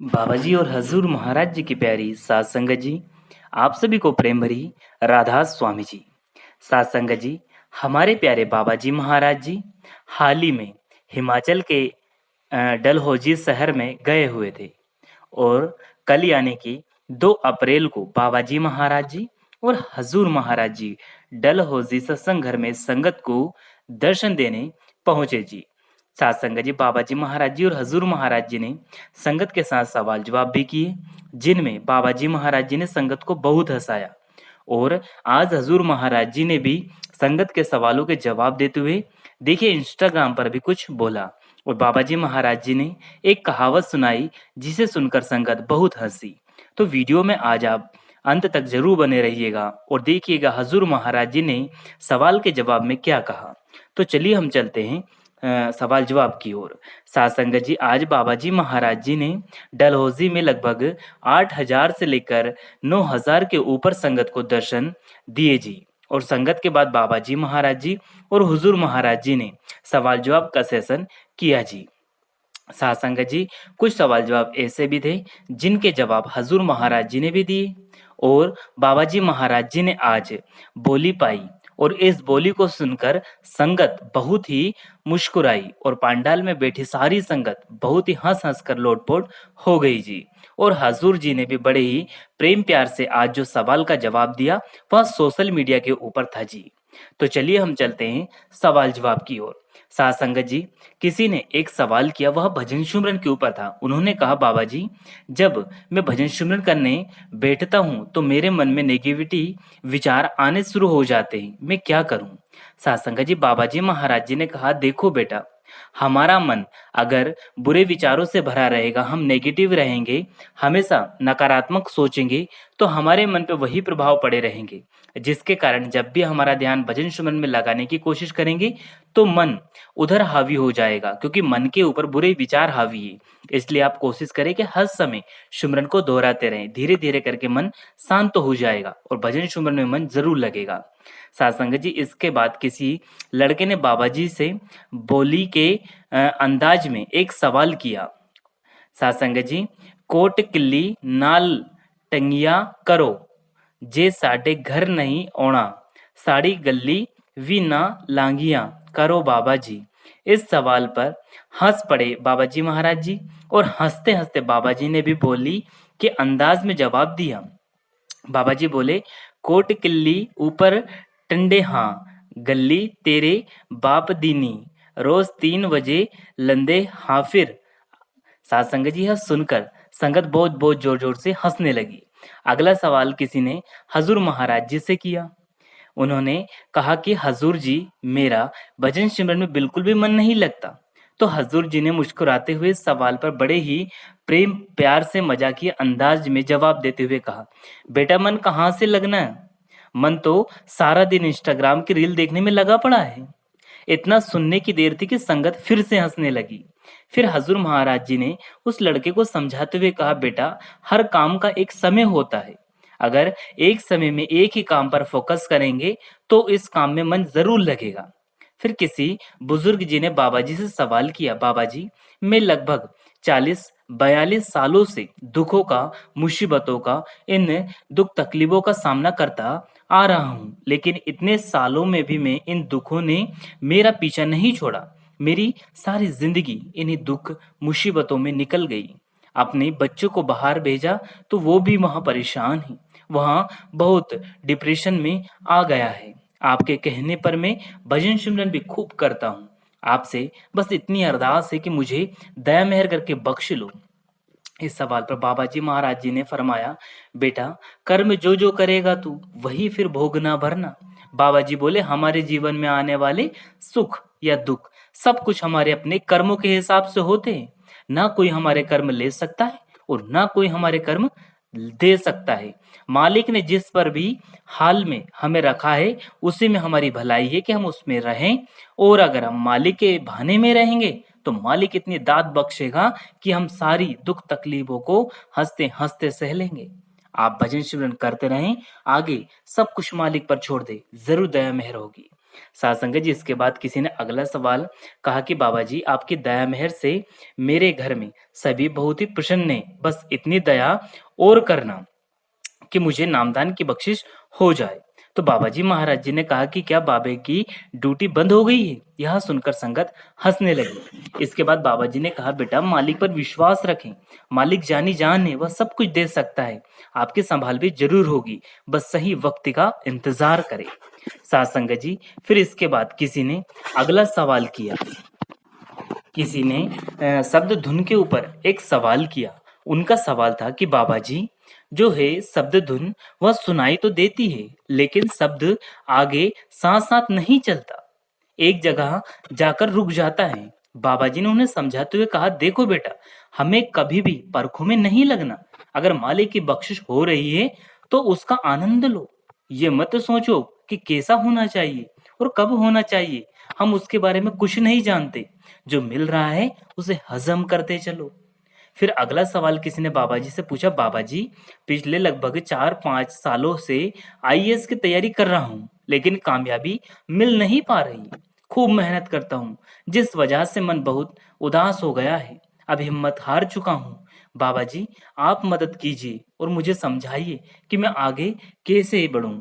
बाबा जी और हजूर महाराज जी की प्यारी सात संगत जी, आप सभी को प्रेम भरी राधा स्वामी जी। सात संगत जी, हमारे प्यारे बाबा जी महाराज जी हाल ही में हिमाचल के डलहौजी शहर में गए हुए थे और कल यानी कि 2 अप्रैल को बाबा जी महाराज जी और हजूर महाराज जी डलहौजी सत्संग घर में संगत को दर्शन देने पहुंचे जी। साथ संगत जी, बाबा जी महाराज जी और हजूर महाराज जी ने संगत के साथ सवाल जवाब भी किए, जिनमें बाबा जी महाराज जी ने संगत को बहुत हंसाया। और आज हजूर महाराज जी ने भी संगत के सवालों के जवाब देते हुए देखिए इंस्टाग्राम पर भी कुछ बोला। और बाबा जी महाराज जी ने एक कहावत सुनाई जिसे सुनकर संगत बहुत हंसी। तो वीडियो में आज आप अंत तक जरूर बने रहिएगा और देखिएगा हजूर महाराज जी ने सवाल के जवाब में क्या कहा। तो चलिए हम चलते हैं सवाल जवाब की ओर। साथ संगत जी, आज बाबा जी महाराज जी ने डलहौजी में लगभग 8,000 से लेकर 9,000 के ऊपर संगत को दर्शन दिए जी। और संगत के बाद बाबा जी महाराज जी और हुजूर महाराज जी ने सवाल जवाब का सेशन किया जी। साथ संगत जी, कुछ सवाल जवाब ऐसे भी थे जिनके जवाब हजूर महाराज जी ने भी दिए और बाबा जी महाराज जी ने आज बोली पाई। और इस बोली को सुनकर संगत बहुत ही मुस्कुराई और पंडाल में बैठी सारी संगत बहुत ही हंस हंस कर लोटपोट हो गई जी। और हजूर जी ने भी बड़े ही प्रेम प्यार से आज जो सवाल का जवाब दिया वह सोशल मीडिया के ऊपर था जी। तो चलिए हम चलते हैं सवाल जवाब की ओर। साथ संगत जी, किसी ने एक सवाल किया, वह भजन सिमरन के ऊपर था। उन्होंने कहा, बाबा जी, जब मैं भजन सिमरन करने बैठता हूँ तो मेरे मन में नेगेटिविटी विचार आने शुरू हो जाते हैं, मैं क्या करूँ? साथ संगत जी, बाबा जी महाराज जी ने कहा, देखो बेटा, हमारा मन अगर बुरे विचारों से भरा रहेगा, हम नेगेटिव रहेंगे, हमेशा नकारात्मक सोचेंगे, तो हमारे मन पे वही प्रभाव पड़े रहेंगे, जिसके कारण जब भी हमारा ध्यान भजन सिमरन में लगाने की कोशिश करेंगे तो मन उधर हावी हो जाएगा, क्योंकि मन के ऊपर बुरे विचार हावी है। इसलिए आप कोशिश करें कि हर समय सिमरन को दोहराते रहें, धीरे धीरे करके मन शांत हो जाएगा और भजन सिमरन में मन जरूर लगेगा। साथ संगत जी, इसके बाद किसी लड़के ने बाबा जी से बोली के अंदाज में एक सवाल किया। साथ संगत जी, कोट किल्ली नाल टंगिया करो जे साडे घर नहीं ओना, साड़ी गली वी ना लांगिया करो बाबा जी। इस सवाल पर हंस पड़े बाबा जी महाराज जी और हंसते हंसते बाबा जी ने भी बोली के अंदाज में जवाब दिया। बाबा जी बोले, कोट किल्ली ऊपर टंडे हाँ, गली तेरे बाप दीनी, रोज 3 बजे लंदे हाँ फिर। साथ संगत जी, यह सुनकर संगत बहुत बहुत जोर जोर से हंसने लगी। अगला सवाल किसी ने हजूर महाराज जी से किया। उन्होंने कहा कि हजूर जी, मेरा भजन सिमरन में बिल्कुल भी मन नहीं लगता। तो हजूर जी ने मुस्कुराते हुए इस सवाल पर बड़े ही प्रेम प्यार से मजाकिया अंदाज में जवाब देते हुए कहा, बेटा, मन कहाँ से लगना है? मन तो सारा दिन इंस्टाग्राम की रील देखने में लगा पड़ा है। इतना सुनने की देर थी कि संगत फिर से हंसने लगी। फिर हजूर महाराज जी ने उस लड़के को समझाते हुए कहा, बेटा, हर काम का एक समय होता है। अगर एक समय में एक ही काम पर फोकस करेंगे तो इस काम में मन जरूर लगेगा। फिर किसी बुजुर्ग जी ने बाबा जी से सवाल किया, बाबा जी, मैं लगभग 40-42 सालों से दुखों का, मुसीबतों का, इन दुख तकलीफों का सामना करता आ रहा हूँ, लेकिन इतने सालों में भी मैं इन दुखों ने मेरा पीछा नहीं छोड़ा। मेरी सारी जिंदगी इन्हीं दुख मुसीबतों में निकल गई। अपने बच्चों को बाहर भेजा तो वो भी वहां परेशान है, वहां बहुत डिप्रेशन में आ गया है। आपके कहने पर मैं भजन सिमरन भी खूब करता हूँ। आपसे बस इतनी अरदास है कि मुझे दया मेहर करके बख्श लो। इस सवाल पर बाबा जी महाराज जी ने फरमाया, बेटा, कर्म जो जो करेगा तू वही फिर भोगना भरना। बाबा जी बोले, हमारे जीवन में आने वाले सुख या दुख सब कुछ हमारे अपने कर्मों के हिसाब से होते हैं। ना कोई हमारे कर्म ले सकता है और ना कोई हमारे कर्म दे सकता है। मालिक ने जिस पर भी हाल में हमें रखा है उसी में हमारी भलाई है कि हम उसमें रहें। और अगर हम मालिक के बहाने में रहेंगे तो मालिक इतनी दात बख्शेगा कि हम सारी दुख तकलीफों को हंसते हंसते सह लेंगे। आप भजन सिमरन करते रहें, आगे सब कुछ मालिक पर छोड़ दे, जरूर दया मेहर होगी। सासंगत जी, इसके बाद किसी ने अगला सवाल कहा कि बाबा जी, आपकी दया मेहर से मेरे घर में सभी बहुत ही प्रसन्न हैं, बस इतनी दया और करना कि मुझे नामदान की बख्शिश हो जाए। तो बाबा जी महाराज जी ने कहा कि क्या बाबे की ड्यूटी बंद हो गई है? यह सुनकर संगत हंसने लगी। इसके बाद बाबा जी ने कहा, बेटा मालिक पर विश्वास रखें, मालिक जानी जान है, वह सब कुछ दे सकता है, आपकी संभाल भी जरूर होगी, बस सही वक्त का इंतजार करें। सात संगत जी, फिर इसके बाद किसी ने अगला सवाल किया। किसी ने शब्द धुन के ऊपर एक सवाल किया। उनका सवाल था कि बाबा जी, जो है शब्द धुन, वह सुनाई तो देती है, लेकिन शब्द आगे साथ साथ नहीं चलता, एक जगह जाकर रुक जाता है। बाबा जी ने उन्हें समझाते हुए कहा, देखो बेटा, हमें कभी भी परखों में नहीं लगना। अगर मालिक की बख्शिश हो रही है तो उसका आनंद लो। ये मत सोचो कि कैसा होना चाहिए और कब होना चाहिए, हम उसके बारे में कुछ नहीं जानते। जो मिल रहा है उसे हजम करते चलो। फिर अगला सवाल किसी ने बाबा जी से पूछा, बाबा जी, पिछले लगभग 4-5 सालों से आईएएस की तैयारी कर रहा हूँ, लेकिन कामयाबी मिल नहीं पा रही। खूब मेहनत करता हूँ, जिस वजह से मन बहुत उदास हो गया है। अब हिम्मत हार चुका हूँ। बाबा जी, आप मदद कीजिए और मुझे समझाइए कि मैं आगे कैसे बढ़ूं।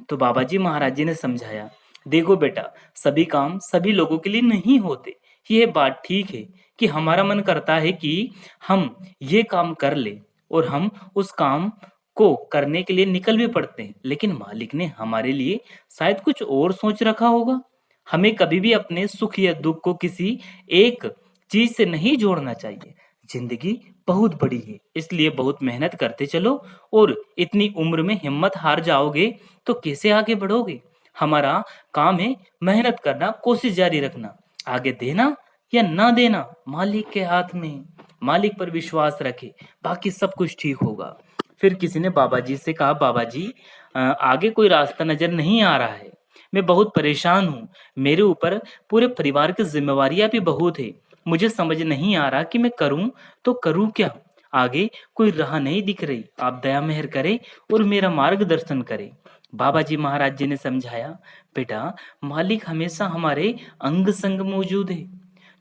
तो बाबा जी महाराज जी ने समझाया, देखो बेटा, सभी काम सभी लोगों के लिए नहीं होते। ये बात ठीक है कि हमारा मन करता है कि हम ये काम कर ले, और हम उस काम को करने के लिए निकल भी पड़ते हैं, लेकिन मालिक ने हमारे लिए शायद कुछ और सोच रखा होगा। हमें कभी भी अपने सुख या दुख को किसी एक चीज से नहीं जोड़ना चाहिए। जिंदगी बहुत बड़ी है, इसलिए बहुत मेहनत करते चलो, और इतनी उम्र में हिम्मत हार जाओगे तो कैसे आगे बढ़ोगे। हमारा काम है मेहनत करना, कोशिश जारी रखना, आगे देना या ना देना मालिक के हाथ में है। मालिक पर विश्वास रखे, बाकी सब कुछ ठीक होगा। फिर किसी ने बाबा जी से कहा, बाबा जी, आगे कोई रास्ता नजर नहीं आ रहा है, मैं बहुत परेशान हूँ, मेरे ऊपर पूरे परिवार की जिम्मेवारियां भी बहुत है, मुझे समझ नहीं आ रहा कि मैं करूँ तो करूँ क्या। आगे कोई राह नहीं दिख रही, आप दया मेहर करें और मेरा मार्गदर्शन करें। बाबा जी महाराज जी ने समझाया, बेटा, मालिक हमेशा हमारे अंग संग मौजूद है।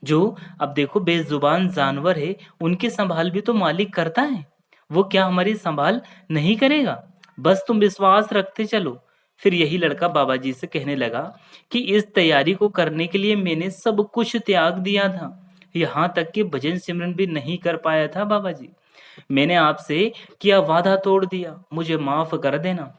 जो, अब देखो, बेजुबान जानवर है, उनकी संभाल भी तो मालिक करता है, वो क्या हमारी संभाल नहीं करेगा। बस तुम विश्वास रखते चलो। फिर यही लड़का बाबा जी से कहने लगा कि इस तैयारी को करने के लिए मैंने सब कुछ त्याग दिया था, यहाँ तक कि भजन सिमरन भी नहीं कर पाया था। बाबा जी, मैंने आपसे किया वादा तोड़ दिया, मुझे माफ कर देना।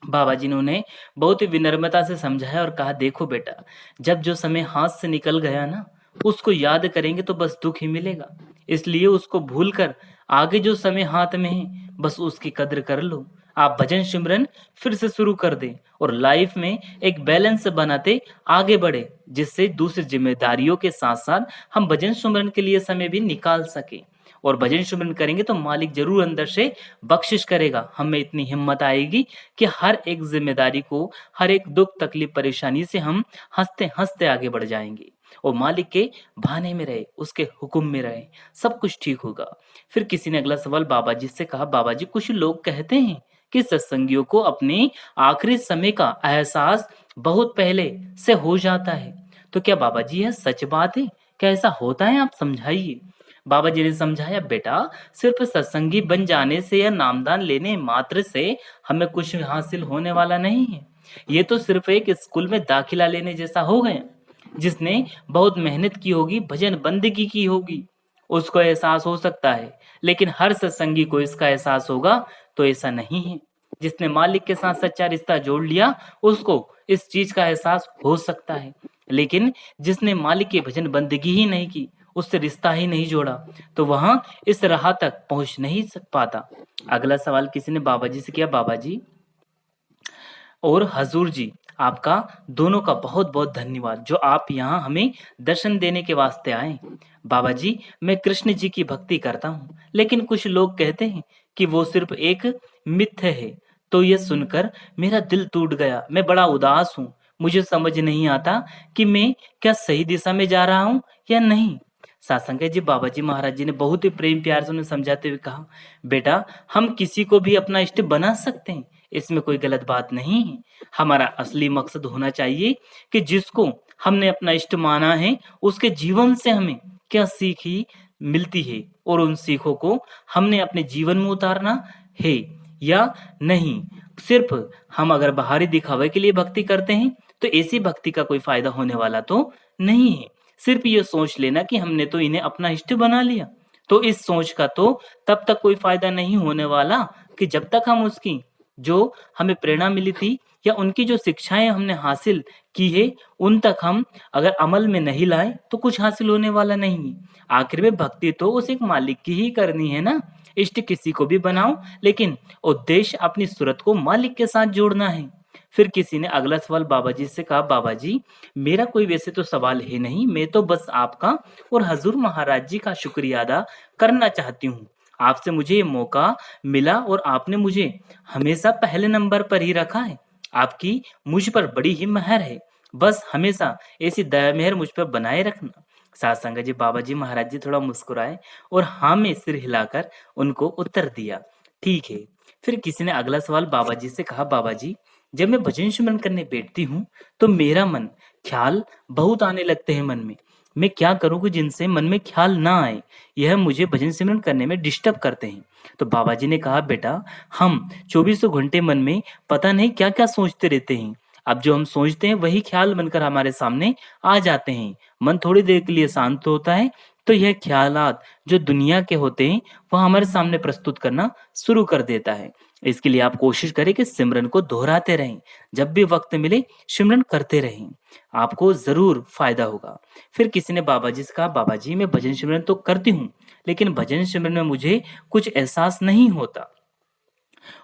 बाबा जी ने उन्हें बहुत ही विनम्रता से समझाया और कहा, देखो बेटा, जब जो समय हाथ से निकल गया ना, उसको याद करेंगे तो बस दुख ही मिलेगा। इसलिए उसको भूलकर आगे जो समय हाथ में है, बस उसकी कद्र कर लो। आप भजन सिमरन फिर से शुरू कर दें और लाइफ में एक बैलेंस बनाते आगे बढ़े, जिससे दूसरी जिम्मेदारियों के साथ साथ हम भजन सिमरन के लिए समय भी निकाल सके। और भजन सिमरन करेंगे तो मालिक जरूर अंदर से बख्शिश करेगा। हमें इतनी हिम्मत आएगी कि हर एक जिम्मेदारी को, हर एक दुख तकलीफ परेशानी से हम हंसते हंसते आगे बढ़ जाएंगे, और मालिक के भाने में रहे, उसके हुक्म में रहे, सब कुछ ठीक होगा। फिर किसी ने अगला सवाल बाबा जी से कहा, बाबा जी, कुछ लोग कहते हैं कि सत्संगियों को अपने आखिरी समय का एहसास बहुत पहले से हो जाता है, तो क्या बाबा जी यह सच बात है? क्या ऐसा होता है? आप समझाइए। बाबा जी ने समझाया, बेटा, सिर्फ सत्संगी बन जाने से या नामदान लेने मात्र से हमें कुछ हासिल होने वाला नहीं है। ये तो सिर्फ एक स्कूल में दाखिला लेने जैसा हो गया। जिसने बहुत मेहनत की होगी, भजन बंदगी की होगी, उसको एहसास हो सकता है, लेकिन हर सत्संगी को इसका एहसास होगा तो ऐसा नहीं है। जिसने मालिक के साथ सच्चा रिश्ता जोड़ लिया, उसको इस चीज का एहसास हो सकता है, लेकिन जिसने मालिक की भजन बंदगी ही नहीं की, उससे रिश्ता ही नहीं जोड़ा, तो वहां इस राह तक पहुंच नहीं पाता। अगला सवाल किसी ने बाबा जी से किया, बाबा जी और हजूर जी, आपका दोनों का बहुत बहुत धन्यवाद, जो आप यहाँ हमें दर्शन देने के वास्ते आए। बाबा जी, मैं कृष्ण जी की भक्ति करता हूँ, लेकिन कुछ लोग कहते हैं कि वो सिर्फ एक मिथ्य है। तो ये सुनकर मेरा दिल टूट गया, मैं बड़ा उदास हूँ। मुझे समझ नहीं आता कि मैं क्या सही दिशा में जा रहा हूँ या नहीं। सासंगे जी, बाबा जी महाराज जी ने बहुत ही प्रेम प्यार से उन्हें समझाते हुए कहा, बेटा, हम किसी को भी अपना इष्ट बना सकते हैं, इसमें कोई गलत बात नहीं है। हमारा असली मकसद होना चाहिए कि जिसको हमने अपना इष्ट माना है, उसके जीवन से हमें क्या सीख ही मिलती है और उन सीखों को हमने अपने जीवन में उतारना है या नहीं। सिर्फ हम अगर बाहरी दिखावे के लिए भक्ति करते हैं, तो ऐसी भक्ति का कोई फ़ायदा होने वाला तो नहीं है। सिर्फ ये सोच लेना कि हमने तो इन्हें अपना इष्ट बना लिया, तो इस सोच का तो तब तक कोई फ़ायदा नहीं होने वाला कि जब तक हम उसकी जो हमें प्रेरणा मिली थी या उनकी जो शिक्षाएँ हमने हासिल की है, उन तक हम अगर अमल में नहीं लाए, तो कुछ हासिल होने वाला नहीं है। आखिर में भक्ति तो उस एक मालिक की ही करनी है ना। इष्ट किसी को भी बनाओ, लेकिन उद्देश्य अपनी सूरत को मालिक के साथ जोड़ना है। फिर किसी ने अगला सवाल बाबा जी से कहा, बाबा जी मेरा कोई वैसे तो सवाल है नहीं, मैं तो बस आपका और हजूर महाराज जी का शुक्रिया अदा करना चाहती हूँ। आपसे मुझे ये मौका मिला और आपने मुझे हमेशा पहले नंबर पर ही रखा है। आपकी मुझ पर बड़ी ही मेहर है। बस हमेशा ऐसी दया मेहर मुझ पर बनाए रखना। सासंगा जी बाबा जी महाराज जी थोड़ा मुस्कुराए और हाँ में सिर हिलाकर उनको उत्तर दिया, ठीक है। फिर किसी ने अगला सवाल बाबा जी से कहा, बाबा जी जब मैं भजन सिमरन करने बैठती हूँ, तो मेरा मन ख्याल बहुत आने लगते हैं मन में। मैं क्या करूँ कि जिनसे मन में ख्याल ना आए? यह मुझे भजन सिमरन करने में डिस्टर्ब करते हैं। तो बाबा जी ने कहा, बेटा हम चौबीसों घंटे मन में पता नहीं क्या-क्या सोचते रहते हैं। अब जो हम सोचते हैं वही ख्याल बनकर हमारे सामने आ जाते हैं। मन थोड़ी देर के लिए शांत होता है, तो यह ख्यालात जो दुनिया के होते हैं, वह हमारे सामने प्रस्तुत करना शुरू कर देता है। इसके लिए आप कोशिश करें कि सिमरन को दोहराते रहें। जब भी वक़्त मिले सिमरन करते रहें। आपको ज़रूर फ़ायदा होगा। फिर किसी ने बाबा जी से कहा, बाबा जी मैं भजन सिमरन तो करती हूँ, लेकिन भजन सिमरन में मुझे कुछ एहसास नहीं होता।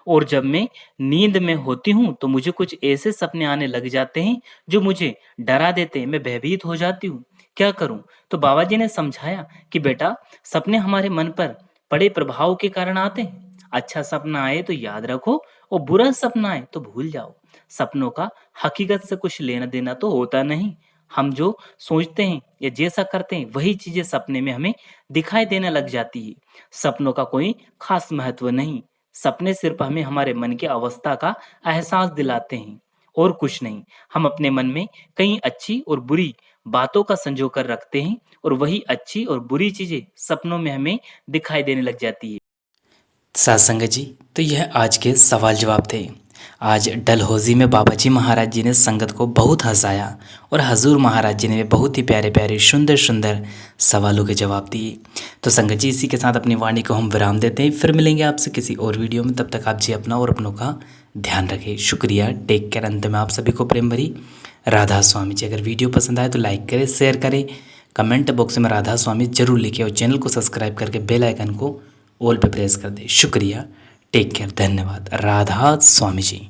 और जब मैं नींद में होती हूँ, तो मुझे कुछ ऐसे सपने आने लग जाते हैं जो मुझे डरा देते हैं, मैं भयभीत हो जाती हूँ। क्या करूँ? तो बाबा जी ने समझाया कि बेटा सपने हमारे मन पर पड़े प्रभाव के कारण आते हैं। अच्छा सपना आए तो याद रखो और बुरा सपना आए तो भूल जाओ। सपनों का हकीकत से कुछ लेना देना तो होता नहीं। हम जो सोचते हैं या जैसा करते हैं वही चीजें सपने में हमें दिखाई देने लग जाती है। सपनों का कोई खास महत्व नहीं। सपने सिर्फ हमें हमारे मन की अवस्था का एहसास दिलाते हैं और कुछ नहीं। हम अपने मन में कई अच्छी और बुरी बातों का संजो कर रखते हैं और वही अच्छी और बुरी चीजें सपनों में हमें दिखाई देने लग जाती है। सासंग जी, तो यह आज के सवाल जवाब थे। आज डलहौजी में बाबा जी महाराज जी ने संगत को बहुत हंसाया और हजूर महाराज जी ने बहुत ही प्यारे प्यारे सुंदर सुंदर सवालों के जवाब दिए। तो संगत जी इसी के साथ अपनी वाणी को हम विराम देते हैं। फिर मिलेंगे आपसे किसी और वीडियो में। तब तक आप जी अपना और अपनों का ध्यान रखें। शुक्रिया, टेक केयर। अंत में आप सभी को प्रेम भरी राधा स्वामी जी। अगर वीडियो पसंद आए तो लाइक करें, शेयर करें, कमेंट बॉक्स में राधा स्वामी जरूर लिखें और चैनल को सब्सक्राइब करके बेल आइकन को ऑल पे प्रेस कर दे। शुक्रिया, टेक केयर, धन्यवाद, राधा स्वामी जी।